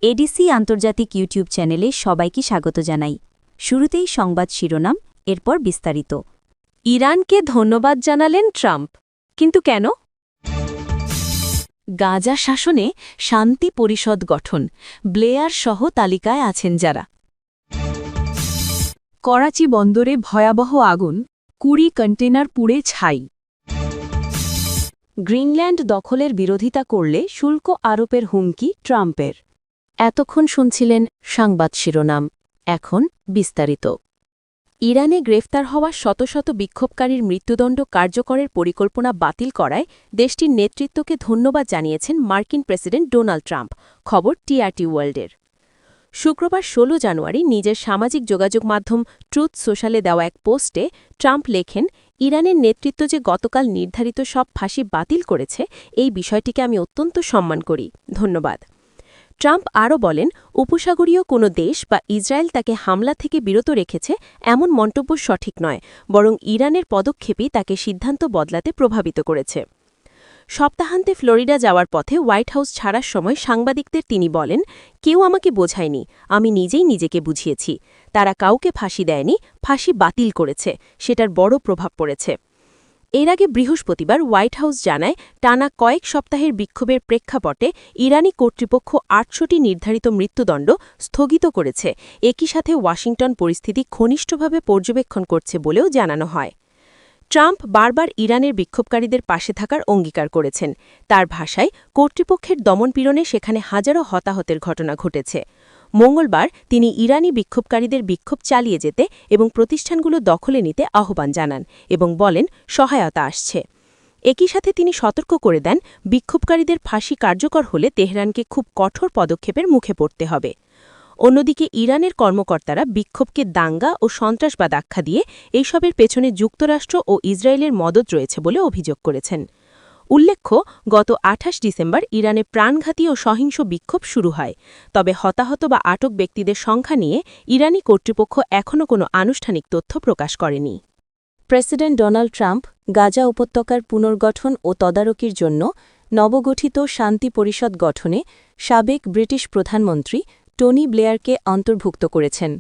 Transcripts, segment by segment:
ADC আন্তর্জাতিক YouTube চ্যানেলে সবাইকে স্বাগত জানাই। শুরুতেই সংবাদ শিরোনাম, এরপর বিস্তারিত। ইরানকে ধন্যবাদ জানালেন ট্রাম্প, কিন্তু কেন? গাজা শাসনে শান্তি পরিষদ গঠন, ব্লেয়ার সহ তালিকায় আছেন যারা। করাচি বন্দরে ভয়াবহ আগুন, 20 কন্টেনার পুড়ে ছাই। গ্রিনল্যান্ড দখলের বিরোধিতা করলে শুল্ক আরোপের হুমকি ট্রাম্পের। এতক্ষণ শুনছিলেন সংবাদ শিরোনাম, এখন বিস্তারিত। ইরানে গ্রেফতার হওয়া শত শত বিক্ষোভকারীর মৃত্যুদণ্ড কার্যকরের পরিকল্পনা বাতিল করায় দেশটির নেতৃত্বকে ধন্যবাদ জানিয়েছেন মার্কিন প্রেসিডেন্ট ডোনাল্ড ট্রাম্প। খবর টিআরটি ওয়ার্ল্ডের। শুক্রবার 16 জানুয়ারি নিজের সামাজিক যোগাযোগ মাধ্যম ট্রুথ সোশ্যালে দেওয়া এক পোস্টে ট্রাম্প লেখেন, ইরানের নেতৃত্ব যে গতকাল নির্ধারিত সব ফাঁসি বাতিল করেছে, এই বিষয়টিকে আমি অত্যন্ত সম্মান করি, ধন্যবাদ। ট্রাম্প আরও বলেন, উপসাগরীয় কোনো দেশ বা ইসরায়েল তাকে হামলা থেকে বিরত রেখেছে এমন মন্তব্য সঠিক নয়, বরং ইরানের পদক্ষেপই তাকে সিদ্ধান্ত বদলাতে প্রভাবিত করেছে। সপ্তাহান্তে ফ্লোরিডা যাওয়ার পথে হোয়াইট হাউস ছাড়ার সময় সাংবাদিকদের তিনি বলেন, কেউ আমাকে বোঝায়নি, আমি নিজেই নিজেকে বুঝিয়েছি। তারা কাউকে ফাঁসি দেয়নি, ফাঁসি বাতিল করেছে, সেটার বড় প্রভাব পড়েছে। এর আগে বৃহস্পতিবার হোয়াইট হাউস জানায়, টানা কয়েক সপ্তাহের বিক্ষোভের প্রেক্ষাপটে ইরানি কর্তৃপক্ষ 800টি নির্ধারিত মৃত্যুদণ্ড স্থগিত করেছে। একই সাথে ওয়াশিংটন পরিস্থিতি ঘনিষ্ঠভাবে পর্যবেক্ষণ করছে বলেও জানানো হয়। ট্রাম্প বারবার ইরানের বিক্ষোভকারীদের পাশে থাকার অঙ্গীকার করেছেন। তার ভাষায়, কর্তৃপক্ষের দমনপীড়নে সেখানে হাজারো হতাহতের ঘটনা ঘটেছে। মঙ্গলবার তিনি ইরানি বিক্ষোভকারীদের বিক্ষোভ চালিয়ে যেতে এবং প্রতিষ্ঠানগুলো দখলে নিতে আহ্বান জানান এবং বলেন, সহায়তা আসছে। একই সাথে তিনি সতর্ক করে দেন, বিক্ষোভকারীদের ফাঁসি কার্যকর হলে তেহরানকে খুব কঠোর পদক্ষেপের মুখে পড়তে হবে। অন্যদিকে ইরানের কর্মকর্তারা বিক্ষোভকে দাঙ্গা ও সন্ত্রাসবাদ আখ্যা দিয়ে এইসবের পেছনে যুক্তরাষ্ট্র ও ইসরায়েলের মদত রয়েছে বলে অভিযোগ করেছেন। উল্লেখ্য, গত 28 ডিসেম্বর ইরানে প্রাণঘাতী ও সহিংস বিক্ষোভ শুরু হয়। তবে হতাহত বা আটক ব্যক্তিদের সংখ্যা নিয়ে ইরানি কর্তৃপক্ষ এখনও কোনো আনুষ্ঠানিক তথ্য প্রকাশ করেনি। প্রেসিডেন্ট ডোনাল্ড ট্রাম্প গাজা উপত্যকার পুনর্গঠন ও তদারকির জন্য নবগঠিত শান্তি পরিষদ গঠনে সাবেক ব্রিটিশ প্রধানমন্ত্রী টনি ব্লেয়ারকে অন্তর্ভুক্ত করেছেন।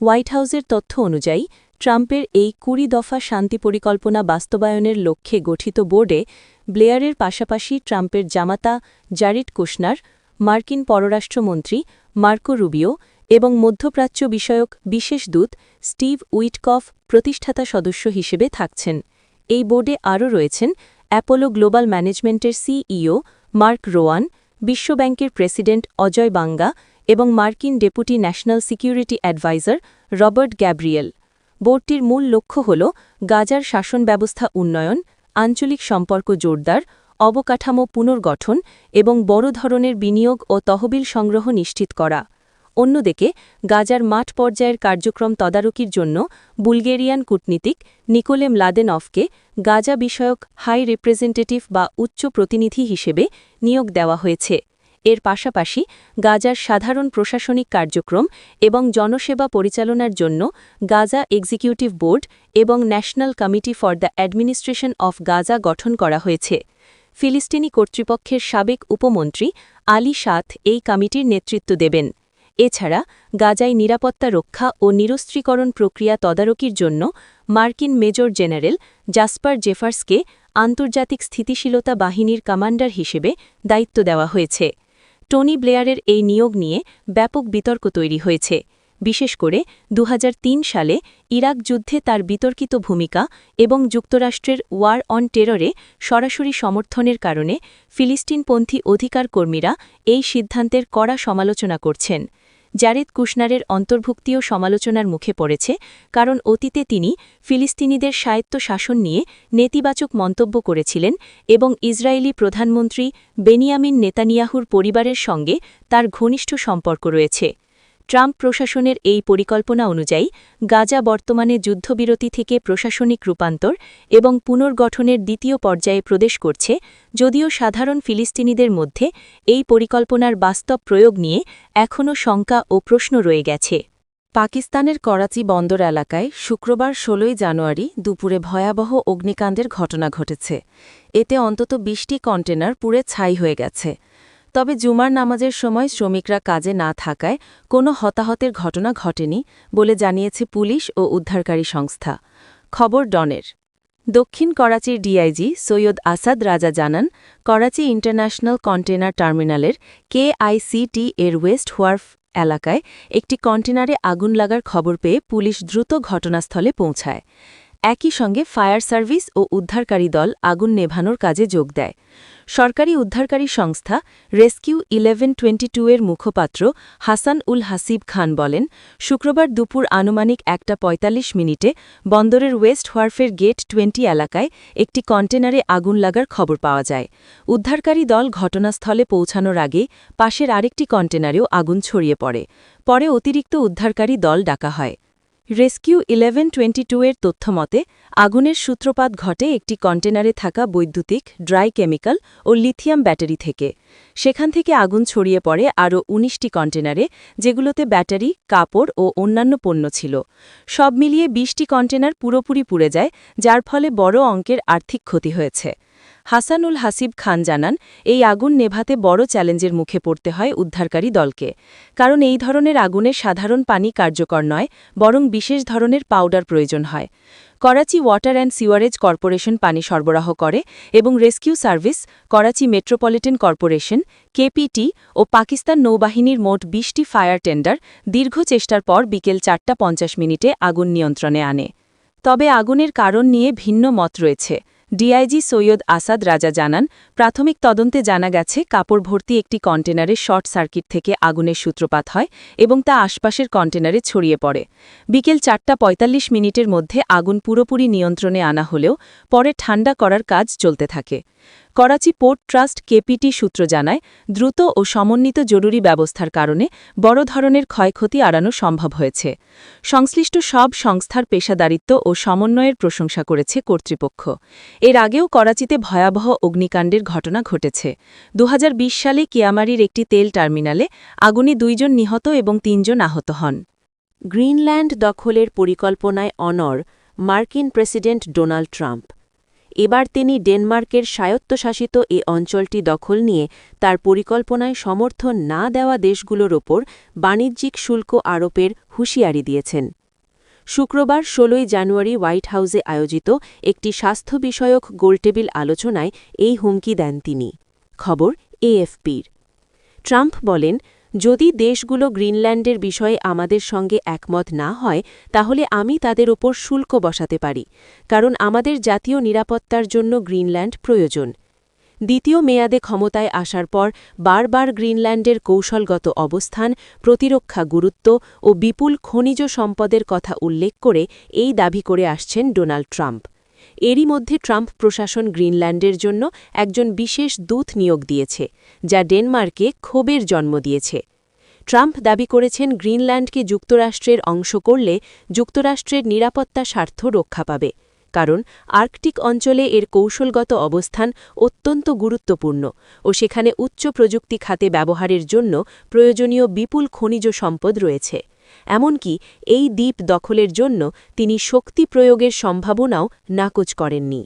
হোয়াইট হাউসের তথ্য অনুযায়ী, ট্রাম্পের এই 20 দফা শান্তি পরিকল্পনা বাস্তবায়নের লক্ষ্যে গঠিত বোর্ডে ব্লেয়ারের পাশাপাশি ট্রাম্পের জামাতা জারেড কুশনার, মার্কিন পররাষ্ট্রমন্ত্রী মার্কো রুবিও এবং মধ্যপ্রাচ্য বিষয়ক বিশেষ দূত স্টিভ উইটকফ প্রতিষ্ঠাতা সদস্য হিসেবে থাকছেন। এই বোর্ডে আরও রয়েছেন অ্যাপোলো গ্লোবাল ম্যানেজমেন্টের সিইও মার্ক রোয়ান, বিশ্বব্যাংকের প্রেসিডেন্ট অজয় বাঙ্গা এবং মার্কিন deputy national security adviser Robert Gabriel. বোর্ডটির মূল লক্ষ্য হল গাজার শাসন ব্যবস্থা উন্নয়ন, আঞ্চলিক সম্পর্ক জোরদার, অবকাঠামো পুনর্গঠন এবং বড় ধরনের বিনিয়োগ ও তহবিল সংগ্রহ নিশ্চিত করা। অন্যদিকে গাজার মাঠ পর্যায়ের কার্যক্রম তদারকির জন্য বুলগেরিয়ান কূটনীতিক নিকোলে মলাদেনভকে গাজা বিষয়ক হাই রিপ্রেজেন্টেটিভ বা উচ্চ প্রতিনিধি হিসেবে নিয়োগ দেওয়া হয়েছে। এর পাশাপাশি গাজার সাধারণ প্রশাসনিক কার্যক্রম এবং জনসেবা পরিচালনার জন্য গাজা এক্সিকিউটিভ বোর্ড এবং national committee for the administration of Gaza গঠন করা হয়েছে। ফিলিস্তিনি কর্তৃপক্ষের সাবেক উপমন্ত্রী আলী সাথ এই কমিটির নেতৃত্ব দেবেন। এছাড়া গাজায় নিরাপত্তা রক্ষা ও নিরস্ত্রীকরণ প্রক্রিয়া তদারকির জন্য মার্কিন মেজর জেনারেল জাসপার জেফার্সকে আন্তর্জাতিক স্থিতিশীলতা বাহিনীর কমান্ডার হিসেবে দায়িত্ব দেওয়া হয়েছে। টনি ব্লেয়ারের এই নিয়োগ নিয়ে ব্যাপক বিতর্ক তৈরি হয়েছে, বিশেষ করে 2003 সালে ইরাক যুদ্ধে তার বিতর্কিত ভূমিকা এবং যুক্তরাষ্ট্রের ওয়ার অন টেররে সরাসরি সমর্থনের কারণে ফিলিস্তিনপন্থী অধিকার কর্মীরা এই সিদ্ধান্তের কড়া সমালোচনা করছেন। জারেদ কুশনারের অন্তর্ভুক্তিও সমালোচনার মুখে পড়েছে, কারণ অতীতে তিনি ফিলিস্তিনিদের স্বায়ত্ত শাসন নিয়ে নেতিবাচক মন্তব্য করেছিলেন এবং ইসরায়েলি প্রধানমন্ত্রী বেনিয়ামিন নেতানিয়াহুর পরিবারের সঙ্গে তার ঘনিষ্ঠ সম্পর্ক রয়েছে। ট্রাম্প প্রশাসনের এই পরিকল্পনা অনুযায়ী গাজা বর্তমানে যুদ্ধবিরতি থেকে প্রশাসনিক রূপান্তর এবং পুনর্গঠনের দ্বিতীয় পর্যায়ে প্রবেশ করছে, যদিও সাধারণ ফিলিস্তিনিদের মধ্যে এই পরিকল্পনার বাস্তব প্রয়োগ নিয়ে এখনও শঙ্কা ও প্রশ্ন রয়ে গেছে। পাকিস্তানের করাচি বন্দর এলাকায় শুক্রবার 16 জানুয়ারি দুপুরে ভয়াবহ অগ্নিকাণ্ডের ঘটনা ঘটেছে। এতে অন্তত 20টি কন্টেনার পুড়ে ছাই হয়ে গেছে। তবে জুমার নামাজের সময় শ্রমিকরা কাজে না থাকায় কোনো হতাহতের ঘটনা ঘটেনি বলে জানিয়েছে পুলিশ ও উদ্ধারকারী সংস্থা। খবর ডনের। দক্ষিণ করাচির ডিআইজি সৈয়দ আসাদ রাজা জানান, করাচি ইন্টারন্যাশনাল কন্টেনার টার্মিনালের KICT এর ওয়েস্ট হোয়ার্ফ এলাকায় একটি কন্টেনারে আগুন লাগার খবর পেয়ে পুলিশ দ্রুত ঘটনাস্থলে পৌঁছায়। একই সঙ্গে ফায়ার সার্ভিস ও উদ্ধারকারী দল আগুন নেভানোর কাজে যোগ দেয়। সরকারি উদ্ধারকারী সংস্থা রেস্কিউ 1122 এর মুখপাত্র হাসান উল হাসিব খান বলেন, শুক্রবার দুপুর আনুমানিক 1:45 মিনিটে বন্দরের ওয়েস্ট হোয়ার্ফের গেট 20 এলাকায় একটি কন্টেনারে আগুন লাগার খবর পাওয়া যায়। উদ্ধারকারী দল ঘটনাস্থলে পৌঁছানোর আগে পাশের আরেকটি কন্টেনারেও আগুন ছড়িয়ে পড়ে। পরে অতিরিক্ত উদ্ধারকারী দল ডাকা হয়। রেস্কিউ 1122 এর তথ্যমতে আগুনের সূত্রপাত ঘটে একটি কন্টেনারে থাকা বৈদ্যুতিক, ড্রাই কেমিক্যাল ও লিথিয়াম ব্যাটারি থেকে। সেখান থেকে আগুন ছড়িয়ে পড়ে আরও 19টি কন্টেনারে, যেগুলোতে ব্যাটারি, কাপড় ও অন্যান্য পণ্য ছিল। সব মিলিয়ে 20টি কন্টেনার পুরোপুরি পুড়ে যায়, যার ফলে বড় অঙ্কের আর্থিক ক্ষতি হয়েছে। হাসানুল হাসিব খান জানান, এই আগুন নেভাতে বড় চ্যালেঞ্জের মুখে পড়তে হয় উদ্ধারকারী দলকে। কারণ এই ধরনের আগুনে সাধারণ পানি কার্যকর নয়, বরং বিশেষ ধরনের পাউডার প্রয়োজন হয়। Karachi water and sewerage corporation পানি সরবরাহ করে এবং rescue service, Karachi metropolitan corporation, KPT ও পাকিস্তান নৌবাহিনীর মোট 20টি ফায়ার টেন্ডার দীর্ঘ চেষ্টার পর বিকেল 4:50 আগুন নিয়ন্ত্রণে আনে। তবে আগুনের কারণ নিয়ে ভিন্ন মত রয়েছে। ডিআইজি সৈয়দ আসাদ রাজা জানান, প্রাথমিক তদন্তে জানা গেছে কাপড় ভর্তি একটি কন্টেনারে শর্ট সার্কিট থেকে আগুনের সূত্রপাত হয় এবং তা আশপাশের কন্টেনারে ছড়িয়ে পড়ে। বিকেল 4:45 মধ্যে আগুন পুরোপুরি নিয়ন্ত্রণে আনা হলেও পরে ঠান্ডা করার কাজ চলতে থাকে। করাচি পোর্ট ট্রাস্ট KPT সূত্র জানায়, দ্রুত ও সমন্বিত জরুরি ব্যবস্থার কারণে বড় ধরনের ক্ষয়ক্ষতি এড়ানো সম্ভব হয়েছে। সংশ্লিষ্ট সব সংস্থার পেশাদারিত্ব ও সমন্বয়ের প্রশংসা করেছে কর্তৃপক্ষ। এর আগেও করাচিতে ভয়াবহ অগ্নিকাণ্ডের ঘটনা ঘটেছে। 2020 সালে কিয়ামারির একটি তেল টার্মিনালে আগুনে 2 জন নিহত এবং 3 জন আহত হন। গ্রিনল্যান্ড দখলের পরিকল্পনায় অনড় মার্কিন প্রেসিডেন্ট ডোনাল্ড ট্রাম্প। এবার তিনি ডেনমার্কের স্বায়ত্তশাসিত এ অঞ্চলটি দখল নিয়ে তার পরিকল্পনায় সমর্থন না দেওয়া দেশগুলোর ওপর বাণিজ্যিক শুল্ক আরোপের হুঁশিয়ারি দিয়েছেন। শুক্রবার 16 জানুয়ারি হোয়াইট হাউসে আয়োজিত একটি স্বাস্থ্য বিষয়ক গোলটেবিল আলোচনায় এই হুমকি দেন তিনি। খবর AFPর। ট্রাম্প বলেন, যদি দেশগুলো গ্রিনল্যান্ডের বিষয়ে আমাদের সঙ্গে একমত না হয় তাহলে আমি তাদের ওপর শুল্ক বসাতে পারি, কারণ আমাদের জাতীয় নিরাপত্তার জন্য গ্রিনল্যান্ড প্রয়োজন। দ্বিতীয় মেয়াদে ক্ষমতায় আসার পর বারবার গ্রিনল্যান্ডের কৌশলগত অবস্থান, প্রতিরক্ষা গুরুত্ব ও বিপুল খনিজ সম্পদের কথা উল্লেখ করে এই দাবি করে আসছেন ডোনাল্ড ট্রাম্প। এরই মধ্যে ট্রাম্প প্রশাসন গ্রিনল্যান্ডের জন্য একজন বিশেষ দূত নিয়োগ দিয়েছে, যা ডেনমার্কে ক্ষোভের জন্ম দিয়েছে। ট্রাম্প দাবি করেছেন, গ্রিনল্যান্ডকে যুক্তরাষ্ট্রের অংশ করলে যুক্তরাষ্ট্রের নিরাপত্তা স্বার্থ রক্ষা পাবে, কারণ আর্কটিক অঞ্চলে এর কৌশলগত অবস্থান অত্যন্ত গুরুত্বপূর্ণ ও সেখানে উচ্চ প্রযুক্তি খাতে ব্যবহারের জন্য প্রয়োজনীয় বিপুল খনিজ সম্পদ রয়েছে। এমনকি এই দ্বীপ দখলের জন্য তিনি শক্তি প্রয়োগের সম্ভাবনাও নাকচ করেননি।